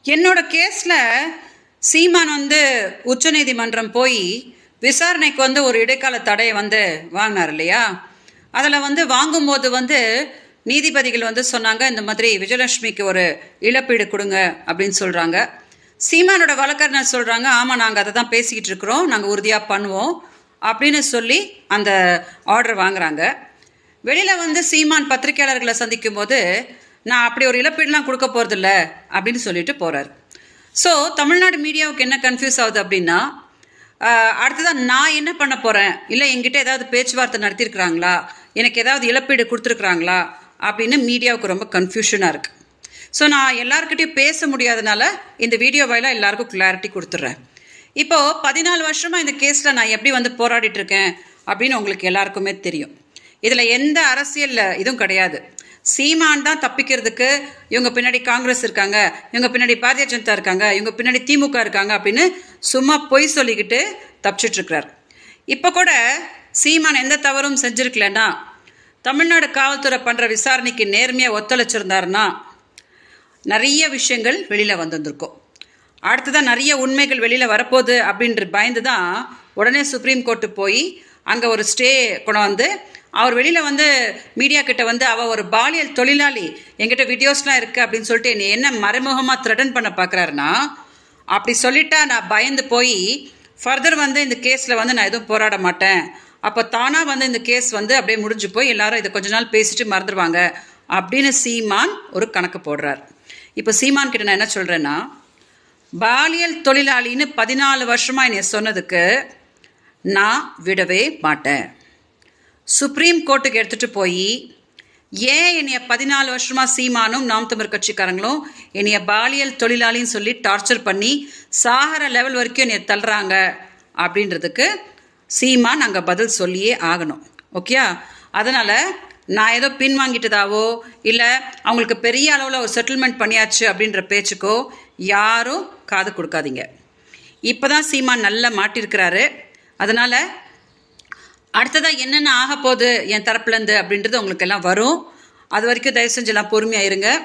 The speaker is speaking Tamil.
என்னோட கேஸில் சீமான் உச்சநீதிமன்றம் போய் விசாரணைக்கு ஒரு இடைக்கால தடையை வாங்கினார் இல்லையா. அதில் வாங்கும்போது நீதிபதிகள் சொன்னாங்க, இந்த மாதிரி விஜயலட்சுமிக்கு ஒரு இழப்பீடு கொடுங்க அப்படின்னு சொல்கிறாங்க. சீமானோட வழக்கறிஞர் சொல்கிறாங்க, ஆமாம் நாங்கள் அதை தான் பேசிக்கிட்டு இருக்கிறோம், நாங்கள் உறுதியாக பண்ணுவோம் அப்படின்னு சொல்லி அந்த ஆர்டர் வாங்குறாங்க. வெளியில் சீமான் பத்திரிகையாளர்களை சந்திக்கும் போது, நான் அப்படி ஒரு இழப்பீடுலாம் கொடுக்க போகிறதில்ல அப்படின்னு சொல்லிட்டு போகிறார். ஸோ தமிழ்நாடு மீடியாவுக்கு என்ன கன்ஃபியூஸ் ஆகுது அப்படின்னா, அடுத்ததான் நான் என்ன பண்ண போகிறேன், இல்லை என்கிட்ட ஏதாவது பேச்சுவார்த்தை நடத்தியிருக்கிறாங்களா, எனக்கு ஏதாவது இழப்பீடு கொடுத்துருக்குறாங்களா அப்படின்னு மீடியாவுக்கு ரொம்ப கன்ஃபியூஷனாக இருக்குது. ஸோ நான் எல்லாருக்கிட்டையும் பேச முடியாதனால இந்த வீடியோ வாயிலாக எல்லாருக்கும் கிளாரிட்டி கொடுத்துட்றேன். இப்போது 14 வருஷமாக இந்த கேஸில் நான் எப்படி போராடிட்டுருக்கேன் அப்படின்னு உங்களுக்கு எல்லாருக்குமே தெரியும். இதில் எந்த அரசியல் இதுவும் கிடையாது. சீமான் தான் தப்பிக்கிறதுக்கு இவங்க பின்னாடி காங்கிரஸ் இருக்காங்க, இவங்க பின்னாடி பாரதிய ஜனதா இருக்காங்க, இவங்க பின்னாடி திமுக இருக்காங்க அப்படின்னு சும்மா பொய் சொல்லிக்கிட்டு தப்பிச்சிட்ருக்கிறார். இப்போ கூட சீமான் எந்த தவறும் செஞ்சுருக்கலன்னா, தமிழ்நாடு காவல்துறை பண்ணுற விசாரணைக்கு நேர்மையாக ஒத்துழைச்சிருந்தாருன்னா நிறைய விஷயங்கள் வெளியில் வந்திருக்கும். அடுத்ததான் நிறைய உண்மைகள் வெளியில் வரப்போகுது அப்படின்ற பயந்து தான் உடனே சுப்ரீம் கோர்ட்டு போய் அங்கே ஒரு ஸ்டே கொண்டு அவர் வெளியில் மீடியா கிட்ட அவள் ஒரு பாலியல் தொழிலாளி, என்கிட்ட வீடியோஸ்லாம் இருக்குது அப்படின்னு சொல்லிட்டு என்ன மறைமுகமாக த்ரெட்டன் பண்ண பார்க்குறாருன்னா, அப்படி சொல்லிட்டா நான் பயந்து போய் ஃபர்தர் இந்த கேஸில் நான் எதுவும் போராட மாட்டேன், அப்போ தானாக இந்த கேஸ் அப்படியே முடிஞ்சு போய் எல்லாரும் இதை கொஞ்ச நாள் பேசிட்டு மறந்துடுவாங்க அப்படின்னு சீமான் ஒரு கணக்கு போடுறார். இப்போ சீமான் கிட்ட நான் என்ன சொல்கிறேன்னா, பாலியல் தொழிலாளின்னு 14 வருஷமாக என்னை சொன்னதுக்கு நான் விடவே மாட்டேன். சுப்ரீம் கோர்ட்டுக்கு எடுத்துகிட்டு போய் ஏன் என்னைய 14 வருஷமாக சீமானும் நாம் தமிழ் கட்சிக்காரங்களும் என்னைய பாலியல் தொழிலாளின்னு சொல்லி டார்ச்சர் பண்ணி சாகர லெவல் வரைக்கும் என்னைய தள்ளுறாங்க அப்படின்றதுக்கு சீமான் அங்கே பதில் சொல்லியே ஆகணும். ஓகேயா? அதனால் நான் ஏதோ பின்வாங்கிட்டதாவோ இல்லை அவங்களுக்கு பெரிய அளவில் ஒரு செட்டில்மெண்ட் பண்ணியாச்சு அப்படின்ற பேச்சுக்கோ யாரும் காது கொடுக்காதீங்க. இப்போ தான் சீமான் நல்லா மாட்டியிருக்கிறாரு. அதனால் அடுத்ததாக என்னென்ன ஆக போகுது என் தரப்புலேருந்து அப்படின்றது உங்களுக்கு எல்லாம் வரும். அது வரைக்கும் தயவு செஞ்சு எல்லாம் பொறுமையாக இருங்க.